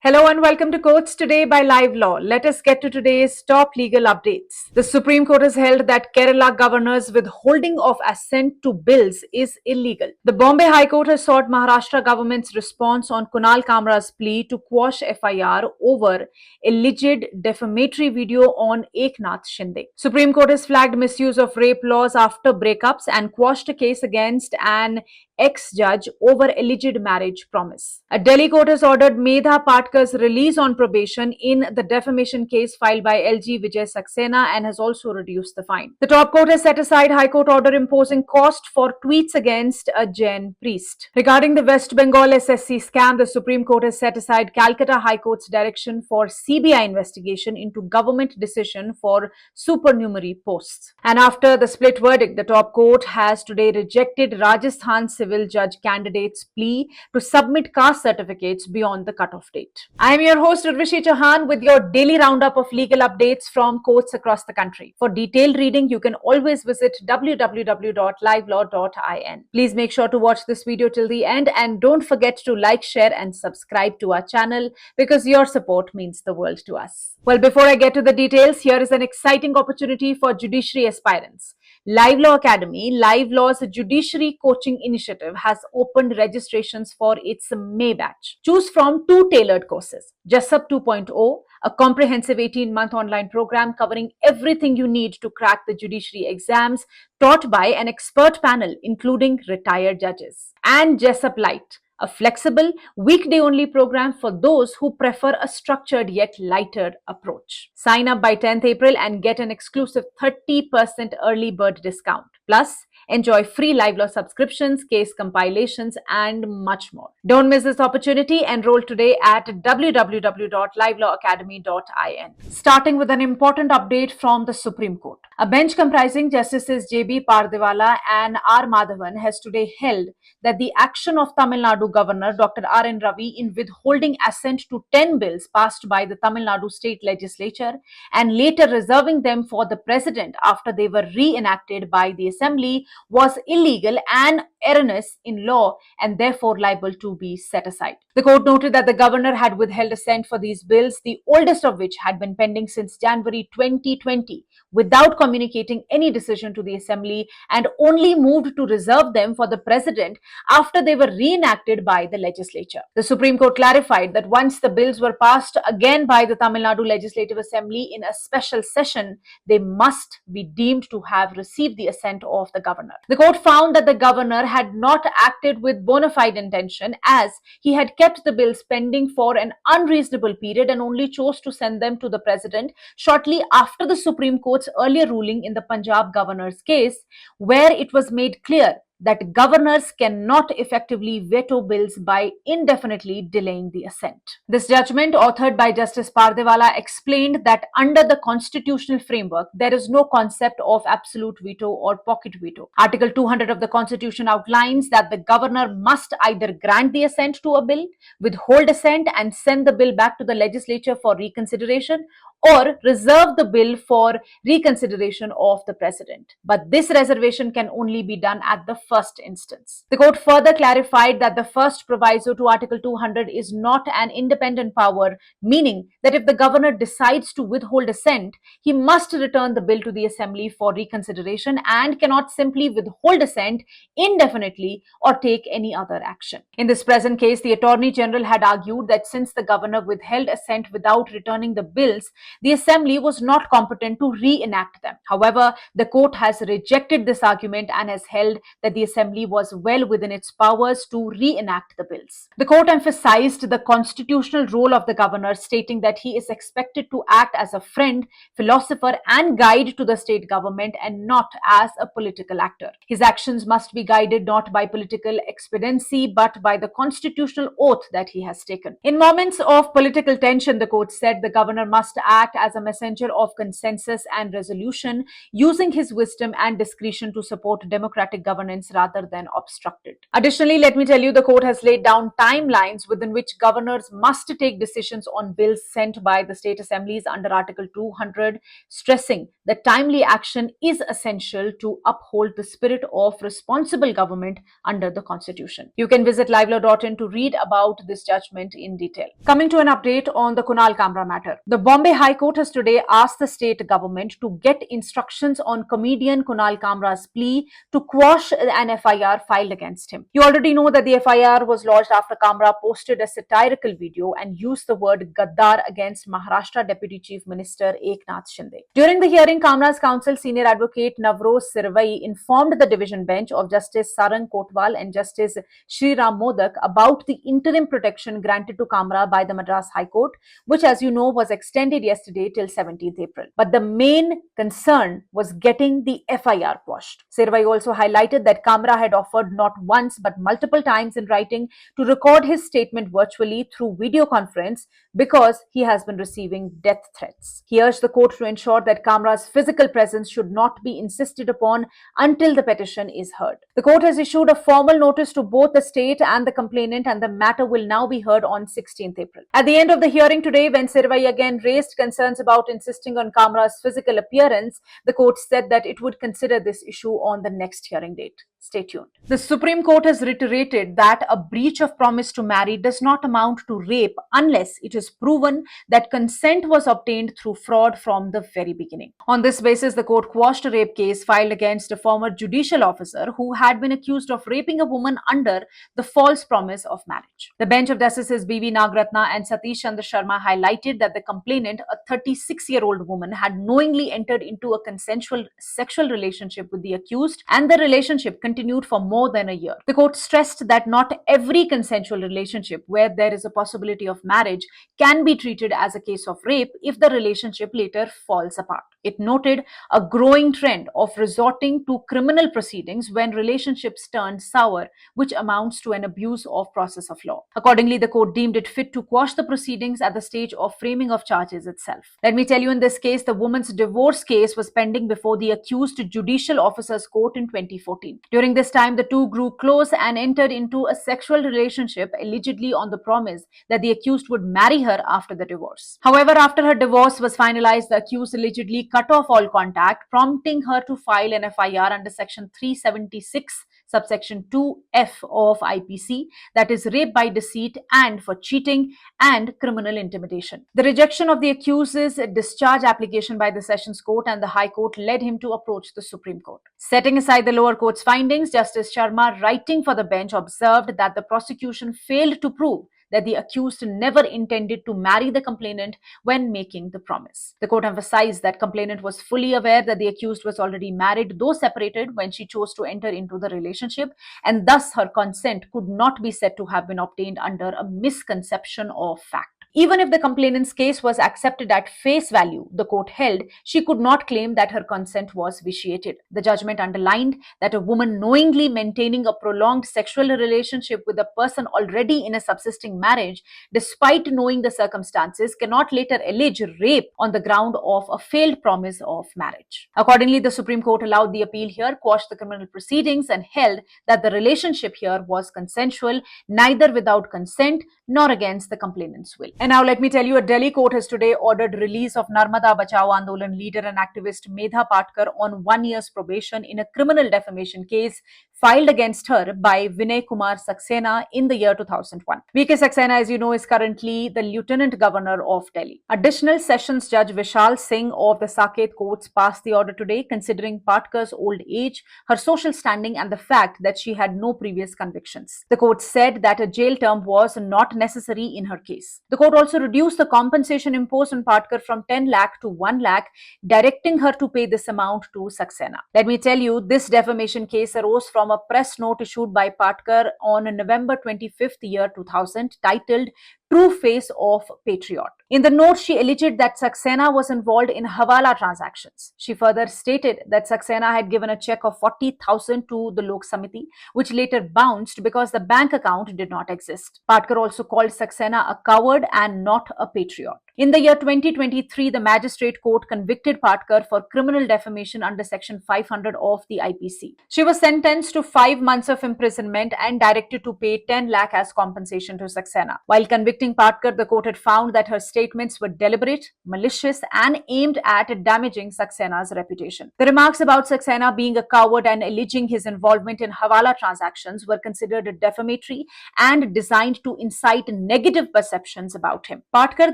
Hello and welcome to Courts Today by Live Law. Let us get to today's top legal updates. The Supreme Court has held that Kerala governor's withholding of assent to bills is illegal. The Bombay High Court has sought Maharashtra government's response on Kunal Kamra's plea to quash FIR over alleged defamatory video on Eknath Shinde. Supreme Court has flagged misuse of rape laws after breakups and quashed a case against an ex-judge over alleged marriage promise. A Delhi court has ordered Medha Patkar's release on probation in the defamation case filed by LG Vijay Saxena and has also reduced the fine. The top court has set aside High Court order imposing cost for tweets against a Jain priest. Regarding the West Bengal SSC scam, the Supreme Court has set aside Calcutta High Court's direction for CBI investigation into government decision for supernumerary posts. And after the split verdict, the top court has today rejected Rajasthan civil judge candidates' plea to submit caste certificates beyond the cutoff date. I am your host Urvashi Chauhan with your daily roundup of legal updates from courts across the country. For detailed reading, you can always visit www.livelaw.in. Please make sure to watch this video till the end and don't forget to like, share and subscribe to our channel because your support means the world to us. Well, before I get to the details, here is an exciting opportunity for judiciary aspirants. Live Law Academy, Live Law's judiciary coaching initiative, has opened registrations for its May batch. Choose from two tailored courses: Jessup 2.0, a comprehensive 18-month online program covering everything you need to crack the judiciary exams, taught by an expert panel including retired judges, and Jessup Lite, a flexible, weekday-only program for those who prefer a structured yet lighter approach. Sign up by 10th April and get an exclusive 30% early bird discount. Plus, enjoy free Live Law subscriptions, case compilations, and much more. Don't miss this opportunity. Enroll today at www.livelawacademy.in. Starting with an important update from the Supreme Court. A bench comprising Justices J.B. Pardiwala and R. Madhavan has today held that the action of Tamil Nadu Governor Dr. R.N. Ravi in withholding assent to 10 bills passed by the Tamil Nadu State Legislature and later reserving them for the President after they were reenacted by the Assembly was illegal and erroneous in law and therefore liable to be set aside. The court noted that the governor had withheld assent for these bills, the oldest of which had been pending since January 2020, without communicating any decision to the Assembly, and only moved to reserve them for the President after they were reenacted by the legislature. The Supreme Court clarified that once the bills were passed again by the Tamil Nadu Legislative Assembly in a special session, they must be deemed to have received the assent of the governor. The court found that the governor had not acted with bona fide intention, as he had kept the bills pending for an unreasonable period and only chose to send them to the President shortly after the Supreme Court's earlier ruling in the Punjab governor's case, where it was made clear that governors cannot effectively veto bills by indefinitely delaying the assent. This judgment, authored by Justice Pardiwala, explained that under the constitutional framework, there is no concept of absolute veto or pocket veto. Article 200 of the Constitution outlines that the governor must either grant the assent to a bill, withhold assent and send the bill back to the legislature for reconsideration, or reserve the bill for reconsideration of the President. But this reservation can only be done at the first instance. The court further clarified that the first proviso to Article 200 is not an independent power, meaning that if the governor decides to withhold assent, he must return the bill to the Assembly for reconsideration and cannot simply withhold assent indefinitely or take any other action. In this present case, the Attorney General had argued that since the governor withheld assent without returning the bills, the Assembly was not competent to reenact them. However, the court has rejected this argument and has held that the Assembly was well within its powers to reenact the bills. The court emphasized the constitutional role of the governor, stating that he is expected to act as a friend, philosopher, and guide to the state government and not as a political actor. His actions must be guided not by political expediency but by the constitutional oath that he has taken. In moments of political tension, the court said the governor must act act as a messenger of consensus and resolution, using his wisdom and discretion to support democratic governance rather than obstruct it. Additionally, let me tell you, the court has laid down timelines within which governors must take decisions on bills sent by the state assemblies under Article 200, stressing that timely action is essential to uphold the spirit of responsible government under the Constitution. You can visit livelaw.in to read about this judgment in detail. Coming to an update on the Kunal Kamra matter. The Bombay High Court has today asked the state government to get instructions on comedian Kunal Kamra's plea to quash an FIR filed against him. You already know that the FIR was lodged after Kamra posted a satirical video and used the word Gaddar against Maharashtra Deputy Chief Minister Eknath Shinde. During the hearing, Kamra's counsel, senior advocate Navroz Sirvai, informed the division bench of Justice Sarang Kotwal and Justice Shriram Modak about the interim protection granted to Kamra by the Madras High Court, which, as you know, was extended yesterday till 17th April. But the main concern was getting the FIR quashed. Sirvai also highlighted that Kamra had offered not once but multiple times in writing to record his statement virtually through video conference because he has been receiving death threats. He urged the court to ensure that Kamra's physical presence should not be insisted upon until the petition is heard. The court has issued a formal notice to both the state and the complainant, and the matter will now be heard on 16th April. At the end of the hearing today, when Sirvai again raised concerns about insisting on Kamra's physical appearance, the court said that it would consider this issue on the next hearing date. Stay tuned. The Supreme Court has reiterated that a breach of promise to marry does not amount to rape unless it is proven that consent was obtained through fraud from the very beginning. On this basis, the court quashed a rape case filed against a former judicial officer who had been accused of raping a woman under the false promise of marriage. The bench of Justices B.V. Nagratna and Satish Chandra Sharma highlighted that the complainant, a 36-year-old woman, had knowingly entered into a consensual sexual relationship with the accused, and the relationship continued for more than a year. The court stressed that not every consensual relationship where there is a possibility of marriage can be treated as a case of rape if the relationship later falls apart. It noted a growing trend of resorting to criminal proceedings when relationships turn sour, which amounts to an abuse of process of law. Accordingly, the court deemed it fit to quash the proceedings at the stage of framing of charges itself. Let me tell you, in this case, the woman's divorce case was pending before the accused judicial officer's court in 2014. During this time, the two grew close and entered into a sexual relationship, allegedly on the promise that the accused would marry her after the divorce. However, after her divorce was finalized, the accused allegedly cut off all contact, prompting her to file an FIR under Section 376, subsection 2F of IPC, that is rape by deceit and for cheating and criminal intimidation. The rejection of the accused's discharge application by the Sessions Court and the High Court led him to approach the Supreme Court. Setting aside the lower court's findings, Justice Sharma, writing for the bench, observed that the prosecution failed to prove that the accused never intended to marry the complainant when making the promise. The court emphasized that complainant was fully aware that the accused was already married, though separated, when she chose to enter into the relationship, and thus her consent could not be said to have been obtained under a misconception of fact. Even if the complainant's case was accepted at face value, the court held she could not claim that her consent was vitiated. The judgment underlined that a woman knowingly maintaining a prolonged sexual relationship with a person already in a subsisting marriage, despite knowing the circumstances, cannot later allege rape on the ground of a failed promise of marriage. Accordingly, the Supreme Court allowed the appeal here, quashed the criminal proceedings, and held that the relationship here was consensual, neither without consent nor against the complainant's will. And now let me tell you, a Delhi court has today ordered release of Narmada Bachao Andolan leader and activist Medha Patkar on 1 year's probation in a criminal defamation case filed against her by Vinay Kumar Saxena in the year 2001. VK Saxena, as you know, is currently the Lieutenant Governor of Delhi. Additional Sessions Judge Vishal Singh of the Saket courts passed the order today, considering Patkar's old age, her social standing, and the fact that she had no previous convictions. The court said that a jail term was not necessary in her case. The court also reduced the compensation imposed on Patkar from 10 lakh to 1 lakh, directing her to pay this amount to Saxena. Let me tell you, this defamation case arose from a press note issued by Patkar on November 25th, year 2000, titled true face of patriot. In the note, she alleged that Saxena was involved in Hawala transactions. She further stated that Saxena had given a check of 40,000 to the Lok Samiti, which later bounced because the bank account did not exist. Patkar also called Saxena a coward and not a patriot. In the year 2023, the magistrate court convicted Patkar for criminal defamation under Section 500 of the IPC. She was sentenced to 5 months of imprisonment and directed to pay 10 lakh as compensation to Saxena. While convicting Patkar, the court had found that her statements were deliberate, malicious, and aimed at damaging Saxena's reputation. The remarks about Saxena being a coward and alleging his involvement in Hawala transactions were considered defamatory and designed to incite negative perceptions about him. Patkar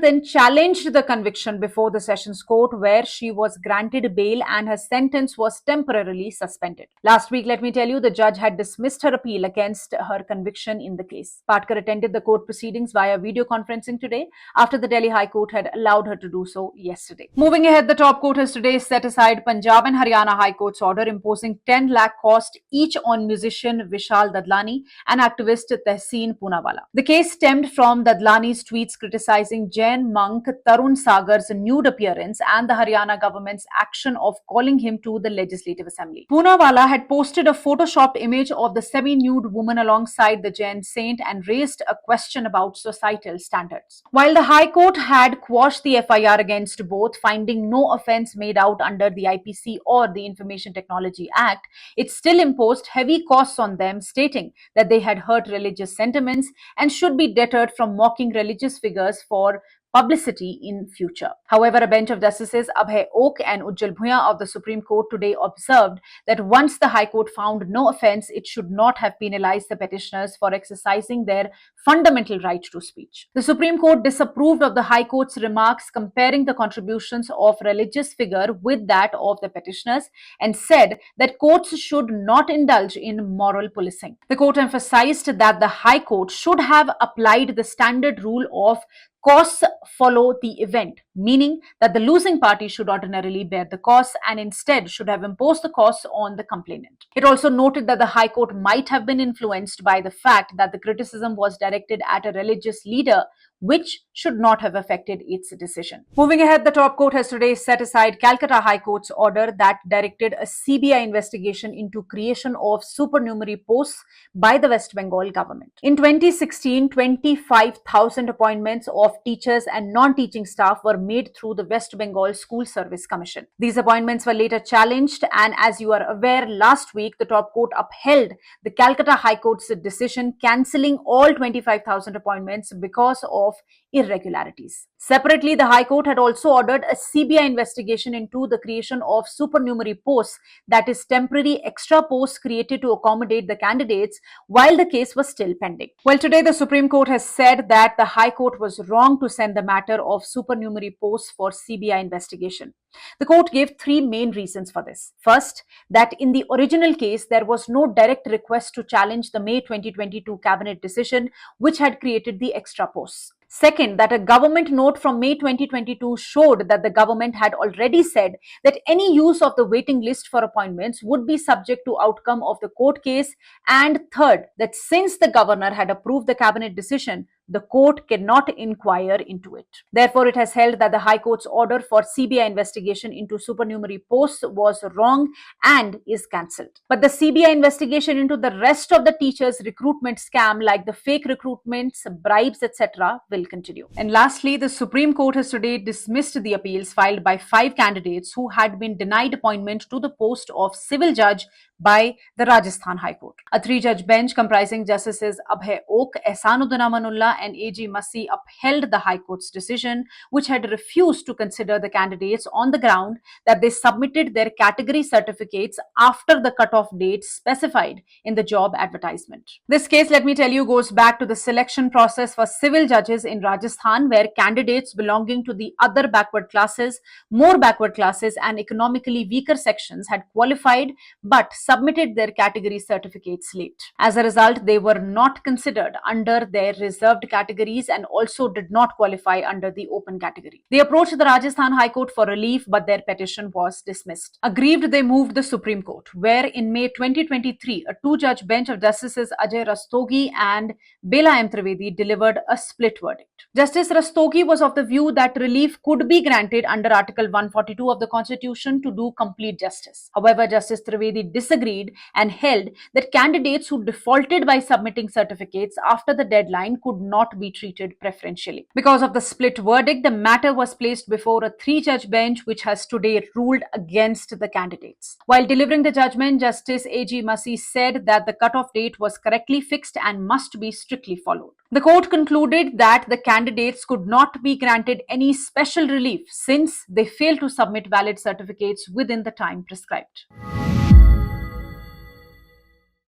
then challenged the conviction before the Sessions Court, where she was granted bail and her sentence was temporarily suspended. Last week, let me tell you, the judge had dismissed her appeal against her conviction in the case. Patkar attended the court proceedings via video conferencing today after the Delhi High Court had allowed her to do so yesterday. Moving ahead, the top court has today set aside Punjab and Haryana High Court's order imposing 10 lakh cost each on musician Vishal Dadlani and activist Tehseen Poonawalla. The case stemmed from Dadlani's tweets criticizing Jain monk Tarun Sagar's nude appearance and the Haryana government's action of calling him to the Legislative Assembly. Poonawalla had posted a photoshopped image of the semi-nude woman alongside the Jain saint and raised a question about societal standards. While the High Court had quashed the FIR against both, finding no offence made out under the IPC or the Information Technology Act, it still imposed heavy costs on them, stating that they had hurt religious sentiments and should be deterred from mocking religious figures for publicity in future. However, a bench of Justices Abhay Ok and Ujjal Bhuya of the Supreme Court today observed that once the High Court found no offence, it should not have penalized the petitioners for exercising their fundamental right to speech. The Supreme Court disapproved of the High Court's remarks comparing the contributions of religious figure with that of the petitioners and said that courts should not indulge in moral policing. The court emphasized that the High Court should have applied the standard rule of costs follow the event, meaning that the losing party should ordinarily bear the costs and instead should have imposed the costs on the complainant. It also noted that the High Court might have been influenced by the fact that the criticism was directed at a religious leader, which should not have affected its decision. Moving ahead, the top court has today set aside Calcutta High Court's order that directed a CBI investigation into creation of supernumerary posts by the West Bengal government. In 2016, 25,000 appointments of teachers and non-teaching staff were made through the West Bengal School Service Commission. These appointments were later challenged, and as you are aware, last week the top court upheld the Calcutta High Court's decision cancelling all 25,000 appointments because of irregularities. Separately, the High Court had also ordered a CBI investigation into the creation of supernumerary posts, that is, temporary extra posts created to accommodate the candidates while the case was still pending. Well, today the Supreme Court has said that the High Court was wrong to send the matter of supernumerary posts for CBI investigation. The court gave three main reasons for this. First, that in the original case, there was no direct request to challenge the May 2022 cabinet decision, which had created the extra posts. Second, that a government note from May 2022 showed that the government had already said that any use of the waiting list for appointments would be subject to outcome of the court case. And third, that since the governor had approved the cabinet decision, the court cannot inquire into it. Therefore, it has held that the High Court's order for CBI investigation into supernumerary posts was wrong and is cancelled. But the CBI investigation into the rest of the teachers' recruitment scam, like the fake recruitments, bribes, etc., will continue. And lastly, the Supreme Court has today dismissed the appeals filed by 5 candidates who had been denied appointment to the post of civil judge by the Rajasthan High Court. A 3-judge bench comprising Justices Abhay Ok, Ehsanuddin Amanullah and A.G. Masih upheld the High Court's decision, which had refused to consider the candidates on the ground that they submitted their category certificates after the cutoff date specified in the job advertisement. This case, let me tell you, goes back to the selection process for civil judges in Rajasthan, where candidates belonging to the other backward classes, more backward classes and economically weaker sections had qualified, but submitted their category certificates late. As a result, they were not considered under their reserved categories and also did not qualify under the open category. They approached the Rajasthan High Court for relief, but their petition was dismissed. Aggrieved, they moved the Supreme Court, where in May 2023, a two-judge bench of Justices Ajay Rastogi and Bela M. Trivedi delivered a split verdict. Justice Rastogi was of the view that relief could be granted under Article 142 of the Constitution to do complete justice. However, Justice Trivedi disagreed and held that candidates who defaulted by submitting certificates after the deadline could not be treated preferentially. Because of the split verdict, the matter was placed before a three-judge bench which has today ruled against the candidates. While delivering the judgment, Justice A.G. Masih said that the cutoff date was correctly fixed and must be strictly followed. The court concluded that the candidates could not be granted any special relief since they failed to submit valid certificates within the time prescribed.